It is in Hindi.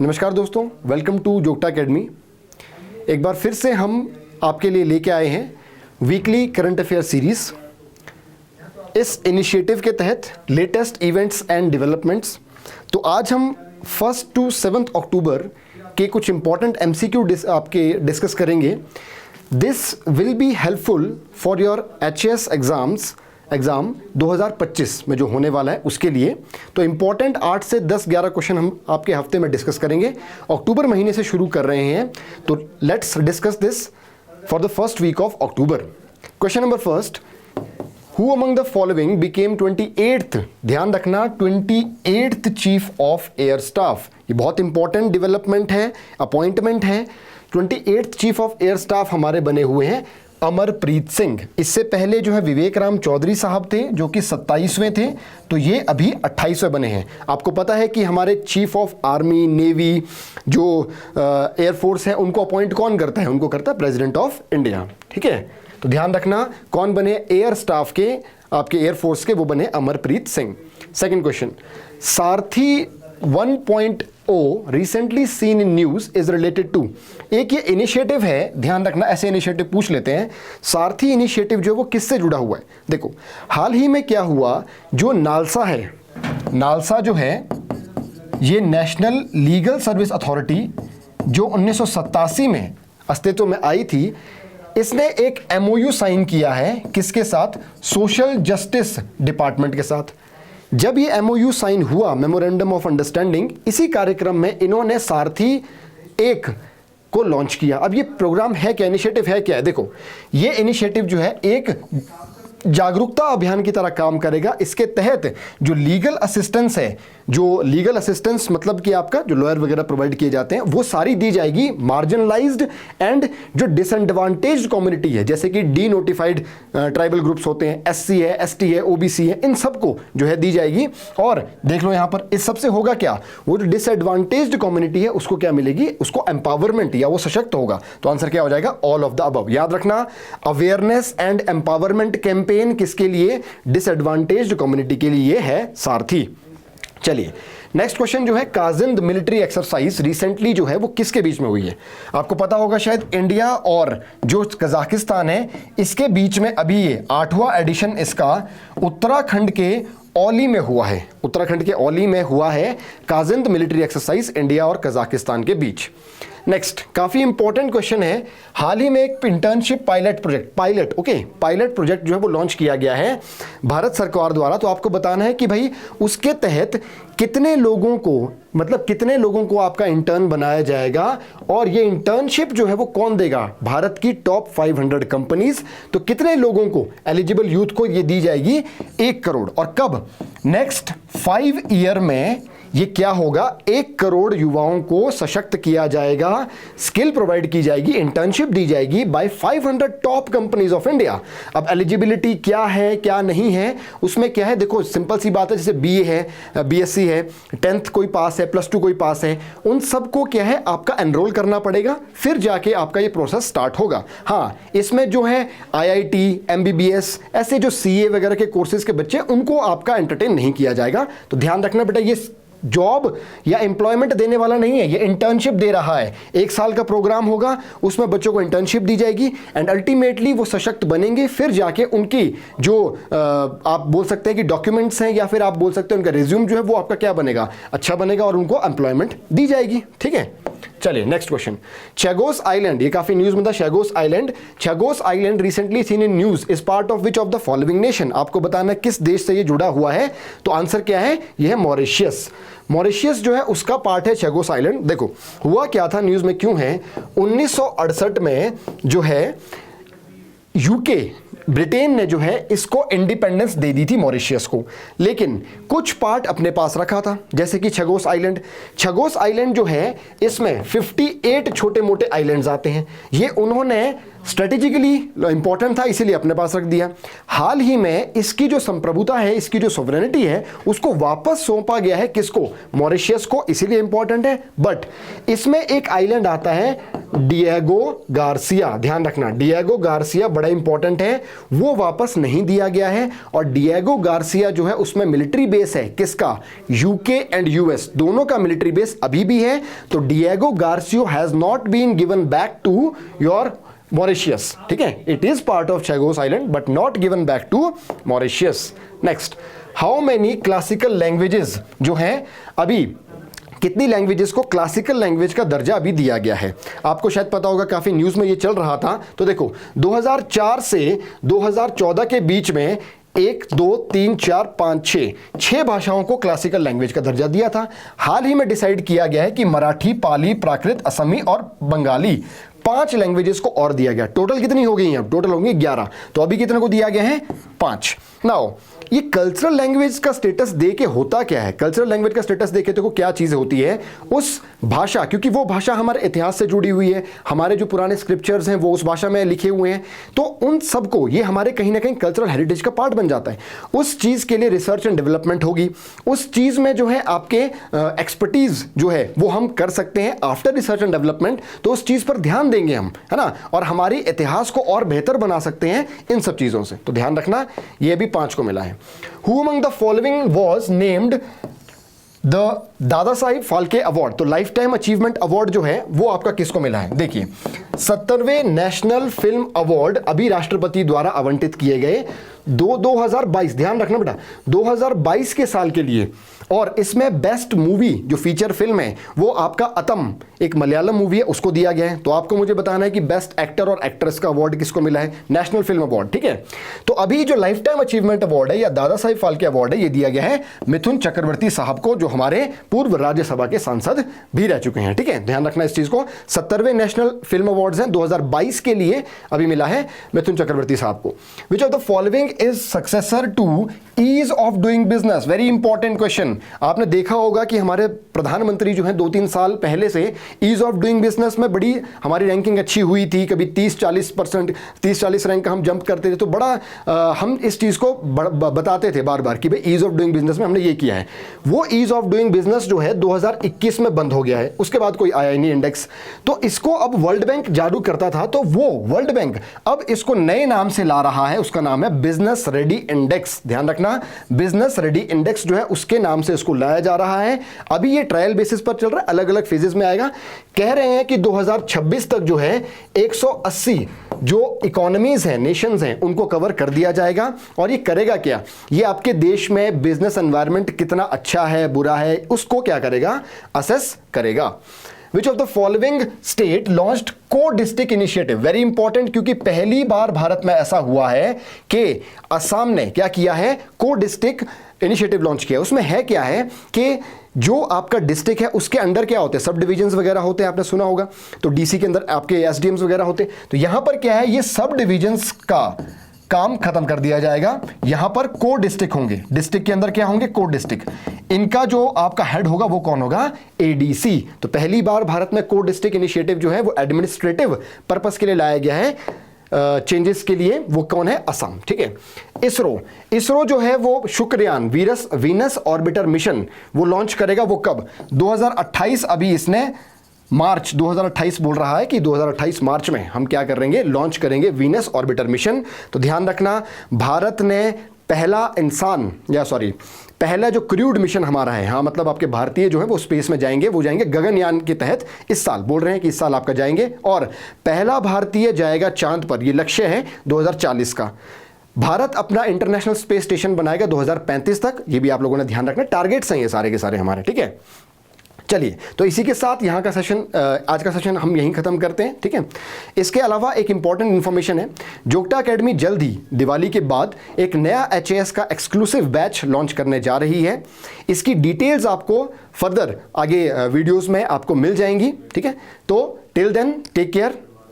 नमस्कार दोस्तों, वेलकम टू जोगटा अकेडमी। एक बार फिर से हम आपके लिए लेके आए हैं वीकली करंट अफेयर सीरीज। इस इनिशिएटिव के तहत लेटेस्ट इवेंट्स एंड डेवलपमेंट्स। तो आज हम 1 to 7 अक्टूबर के कुछ इंपॉर्टेंट एमसीक्यू आपके डिस्कस करेंगे। This will be helpful for your HS exam 2025 में जो होने वाला है उसके लिए। तो इम्पॉर्टेंट 8 से 10-11 क्वेश्चन हम आपके हफ्ते में डिस्कस करेंगे। अक्टूबर महीने से शुरू कर रहे हैं, तो let's discuss this for the first week of October. Question number first, who among the following became 28th, ध्यान रखना 28th chief of air staff. ये बहुत इंपॉर्टेंट डेवलपमेंट है, अपॉइंटमेंट है। 28th chief of air staff हमारे बने हुए हैं अमरप्रीत सिंह। इससे पहले जो है विवेक राम चौधरी साहब थे जो कि 27वें थे, तो ये अभी 28वें बने हैं। आपको पता है कि हमारे चीफ ऑफ आर्मी, नेवी, जो एयरफोर्स है उनको अपॉइंट कौन करता है? उनको करता है प्रेसिडेंट ऑफ इंडिया। ठीक है, तो ध्यान रखना कौन बने एयर स्टाफ के, आपके एयरफोर्स के, वो बने Amarpreet Singh. Second question, Sarathi 1.0 recently seen in news is related to. एक ये इनिशिएटिव है, ध्यान रखना ऐसे इनिशिएटिव पूछ लेते हैं। सारथी इनिशिएटिव जो है वो किससे जुड़ा हुआ है? देखो, हाल ही में क्या हुआ, जो नालसा है, नालसा जो है ये नेशनल लीगल सर्विस अथॉरिटी जो 1987 में अस्तित्व में आई थी, इसने एक MOU साइन किया है किसके साथ? सोशल जस्टिस डिपार्टमेंट के साथ। जब ये MOU साइन हुआ, मेमोरेंडम ऑफ अंडरस्टैंडिंग, इसी कार्यक्रम में इन्होंने सारथी 1 को लॉन्च किया। अब ये प्रोग्राम है क्या, इनिशिएटिव है क्या? देखो, ये इनिशिएटिव जो है एक जागरूकता अभियान की तरह काम करेगा। इसके तहत जो लीगल असिस्टेंस है, जो लीगल असिस्टेंस मतलब कि आपका जो लॉयर वगैरह प्रोवाइड किए जाते हैं, वो सारी दी जाएगी मार्जिनलाइज्ड एंड जो डिसएडवांटेज्ड कम्युनिटी है, जैसे कि डी नोटिफाइड ट्राइबल ग्रुप्स होते हैं, SC है, ST है, OBC है, इन सबको जो है दी जाएगी। और देख लो यहाँ पर, इस सबसे होगा क्या? वो जो डिसएडवांटेज्ड कम्युनिटी है उसको क्या मिलेगी? उसको एम्पावरमेंट, या वो सशक्त होगा। तो आंसर क्या हो जाएगा? All of the above. याद रखना, अवेयरनेस एंड एम्पावरमेंट कैंपेन किसके लिए? डिसएडवांटेज्ड कम्युनिटी के लिए है सारथी। चलिए नेक्स्ट क्वेश्चन जो है, काजिंद मिलिट्री एक्सरसाइज रिसेंटली जो है वो किसके बीच में हुई है? आपको पता होगा शायद, इंडिया और जो कजाकिस्तान है इसके बीच में अभी ये 8वां एडिशन इसका उत्तराखंड के औली में हुआ है। उत्तराखंड के औली में हुआ है काजिंद मिलिट्री एक्सरसाइज, इंडिया और कजाकिस्तान के बीच। नेक्स्ट, काफी इंपॉर्टेंट क्वेश्चन है। हाल ही में एक इंटर्नशिप पायलट प्रोजेक्ट जो है वो लॉन्च किया गया है भारत सरकार द्वारा। तो आपको बताना है कि भाई उसके तहत कितने लोगों को, मतलब कितने लोगों को आपका इंटर्न बनाया जाएगा, और ये इंटर्नशिप जो है वो कौन देगा? भारत की टॉप 500 कंपनीज। तो कितने लोगों को, एलिजिबल यूथ को ये दी जाएगी? 1 करोड़। और कब? नेक्स्ट 5 ईयर में ये क्या होगा? 1 करोड़ युवाओं को सशक्त किया जाएगा, स्किल प्रोवाइड की जाएगी, इंटर्नशिप दी जाएगी by 500 top companies of India. अब एलिजिबिलिटी क्या है क्या नहीं है, उसमें क्या है? देखो सिंपल सी बात है, जैसे BA है, BSc है, 10th कोई पास है, +2 कोई पास है, उन सबको क्या है आपका एनरोल करना पड़ेगा, फिर जाके आपका ये प्रोसेस स्टार्ट होगा। हाँ, इसमें जो है IIT, MBBS, ऐसे जो CA वगैरह के कोर्सेज के बच्चे, उनको आपका एंटरटेन नहीं किया जाएगा। तो ध्यान रखना बेटा, ये जॉब या एम्प्लॉयमेंट देने वाला नहीं है, ये इंटर्नशिप दे रहा है। 1 साल का प्रोग्राम होगा, उसमें बच्चों को इंटर्नशिप दी जाएगी एंड अल्टीमेटली वो सशक्त बनेंगे। फिर जाके उनकी जो आप बोल सकते हैं कि डॉक्यूमेंट्स हैं, या फिर आप बोल सकते हैं उनका रिज्यूम जो है वो आपका क्या बनेगा? अच्छा बनेगा, और उनको एम्प्लॉयमेंट दी जाएगी। ठीक है, चलिए नेक्स्ट क्वेश्चन, चैगोस आइलैंड, ये काफी न्यूज में था। Chagos island recently seen in news is part of which of the following nation. आपको बताना किस देश से ये जुड़ा हुआ है। तो आंसर क्या है? ये है मॉरिशियस। मॉरिशियस जो है उसका पार्ट है चैगोस आइलैंड। देखो हुआ क्या था, न्यूज में क्यों है, 1968 में जो है यूके, ब्रिटेन ने जो है इसको इंडिपेंडेंस दे दी थी मॉरिशियस को, लेकिन कुछ पार्ट अपने पास रखा था, जैसे कि चैगोस आइलैंड जो है इसमें 58 छोटे मोटे आइलैंड्स आते हैं। ये उन्होंने स्ट्रेटेजिकली इंपॉर्टेंट था, इसीलिए अपने पास रख दिया। हाल ही में इसकी जो संप्रभुता है, इसकी जो सोवरेनिटी है, उसको वापस सौंपा गया है किसको? मॉरिशस को, इसीलिए इंपॉर्टेंट है। बट इसमें एक आइलैंड आता है डिएगो गार्सिया, ध्यान रखना, डिएगो गार्सिया बड़ा इंपॉर्टेंट है, वो वापस नहीं दिया गया है। और डिएगो गार्सिया जो है उसमें मिलिट्री बेस है किसका? यूके एंड यूएस दोनों का मिलिट्री बेस अभी भी है। तो Diego Garcia has not been given back to your Mauritius, ठीक है, it is part of Chagos island but not given back to Mauritius. Next, how many classical languages जो हैं, अभी कितनी लैंग्वेजेस को क्लासिकल लैंग्वेज का दर्जा अभी दिया गया है? आपको शायद पता होगा, काफी न्यूज में ये चल रहा था। तो देखो 2004 से 2014 के बीच में 1 2 3 4 5 6 भाषाओं को क्लासिकल लैंग्वेज का दर्जा दिया था। हाल ही में डिसाइड किया गया है कि मराठी, पाली, प्राकृत, असमी और बंगाली 5 लैंग्वेजेस को और दिया गया। टोटल कितनी हो गई हैं? टोटल होंगी 11। तो अभी कितने को दिया गया है? 5। नाउ ये कल्चरल लैंग्वेज का स्टेटस दे के होता क्या है? कल्चरल लैंग्वेज का स्टेटस देखे तो क्या चीज होती है? उस भाषा, क्योंकि वो भाषा हमारे इतिहास से जुड़ी हुई है, हमारे जो पुराने स्क्रिप्चर्स हैं वो उस भाषा में लिखे हुए हैं, तो उन सबको ये हमारे कहीं ना कहीं कल्चरल हेरिटेज का पार्ट बन जाता है। उस चीज के लिए रिसर्च एंड डेवलपमेंट होगी, उस चीज में जो है आपके एक्सपर्टीज जो है वो हम कर सकते हैं आफ्टर रिसर्च एंड डेवलपमेंट। तो उस चीज पर ध्यान देंगे हम, है ना, और हमारी इतिहास को और बेहतर बना सकते हैं इन सब चीजों से। तो ध्यान रखना, ये भी 5 को मिला है। Who among the following was named the दादा साहिब फाल्के अवार्ड? तो लाइफ टाइम अचीवमेंट अवार्ड जो है वो आपका किसको मिला है? देखिए 70वें नेशनल फिल्म अवार्ड अभी राष्ट्रपति द्वारा आवंटित किए गए 2022, ध्यान रखना बेटा, 2022 के साल के लिए। और इसमें बेस्ट मूवी जो फीचर फिल्म है वो आपका अतम, एक मलयालम मूवी है, उसको दिया गया है। तो आपको मुझे बताना है कि बेस्ट एक्टर और एक्ट्रेस का अवार्ड किसको मिला है? नेशनल फिल्म अवार्ड, ठीक है। तो अभी जो लाइफ टाइम अचीवमेंट अवार्ड है या दादा साहिब फाल्के अवार्ड है, ये दिया गया है मिथुन चक्रवर्ती साहब को, जो हमारे पूर्व राज्यसभा के सांसद भी रह चुके हैं, ठीक है, ध्यान रखना इस चीज को। 70वें नेशनल फिल्म अवार्ड्स हैं 2022 के लिए अभी मिला है मिथुन चक्रवर्ती साहब को। Which of the following is successor to ease of doing business? Very important question. आपने देखा होगा कि हमारे प्रधानमंत्री जो हैं 2-3 साल पहले से ईज ऑफ डूइंग बिजनेस में बड़ी हमारी रैंकिंग अच्छी हुई थी, कभी 30-40%, 30-40 रैंक का हम जंप करते थे। तो बड़ा हम इस चीज को बताते थे बार बार कि भाई ईज ऑफ डूइंग बिजनेस में हमने ये किया है। वो ईज ऑफ डूइंग बिजनेस जो है 2021 में बंद हो गया है, उसके बाद कोई आया ही नहीं इंडेक्स। तो इसको अब वर्ल्ड बैंक जारी करता था, तो वो वर्ल्ड बैंक अब इसको नए नाम से ला रहा है, उसका नाम है बिजनेस रेडी इंडेक्स। ध्यान रखना, बिजनेस रेडी इंडेक्स जो है उसके नाम से इसको लाया जा रहा है। अभी ये ट्रायल बेसिस पर चल रहा है, अलग अलग फेजेस में आएगा। कह रहे हैं कि 2026 तक जो है 180 जो इकोनॉमीज हैं, नेशंस हैं, उनको कवर कर दिया जाएगा। और ये करेगा क्या? ये आपके देश में बिजनेस एनवायरनमेंट कितना अच्छा है, बुरा है, उसको क्या करेगा? असेस करेगा। Which of the following state launched co-district initiative? Very important, क्योंकि पहली बार भारत में ऐसा हुआ है कि असम ने क्या किया है? को-डिस्ट्रिक्ट इनिशिएटिव लॉन्च किया। उसमें है क्या है कि जो आपका डिस्ट्रिक्ट है उसके अंडर क्या होते हैं? सब डिविजन्स वगैरह होते हैं, आपने सुना होगा। तो डीसी के अंदर आपके एसडीएम्स वगैरह होते हैं। तो यहां पर क्या है? ये सब डिविजन्स का काम खत्म कर दिया जाएगा। यहां पर को डिस्ट्रिक्ट होंगे, डिस्ट्रिक्ट के अंदर क्या होंगे? को डिस्ट्रिक्ट। इनका जो आपका हेड होगा वो कौन होगा? एडीसी। तो पहली बार भारत में को डिस्ट्रिक्ट इनिशिएटिव जो है वो एडमिनिस्ट्रेटिव पर्पस के लिए लाया गया है, चेंजेस के लिए। वो कौन है? असम, ठीक है। इसरो जो है वो शुक्रयान वीनस ऑर्बिटर मिशन वो लॉन्च करेगा। वो कब? 2028। अभी इसने मार्च 2028 बोल रहा है कि 2028 मार्च में हम क्या करेंगे? लॉन्च करेंगे वीनस ऑर्बिटर मिशन। तो ध्यान रखना, भारत ने पहला जो क्रूड मिशन हमारा है, हाँ मतलब आपके भारतीय जो है वो स्पेस में जाएंगे, वो जाएंगे गगनयान के तहत। इस साल बोल रहे हैं कि इस साल आपका जाएंगे, और पहला भारतीय जाएगा चांद पर। ये लक्ष्य है 2040 का। भारत अपना इंटरनेशनल स्पेस स्टेशन बनाएगा 2035 तक। ये भी आप लोगों ने ध्यान रखना, टारगेट्स हैं ये सारे के सारे हमारे, ठीक है। चलिए, तो इसी के साथ यहाँ का सेशन, आज का सेशन हम यहीं ख़त्म करते हैं, ठीक है। इसके अलावा एक इंपॉर्टेंट इन्फॉर्मेशन है, जोग्टा एकेडमी जल्द ही दिवाली के बाद एक नया HAS का एक्सक्लूसिव बैच लॉन्च करने जा रही है। इसकी डिटेल्स आपको फर्दर आगे वीडियोस में आपको मिल जाएंगी, ठीक है। तो टिल देन टेक केयर।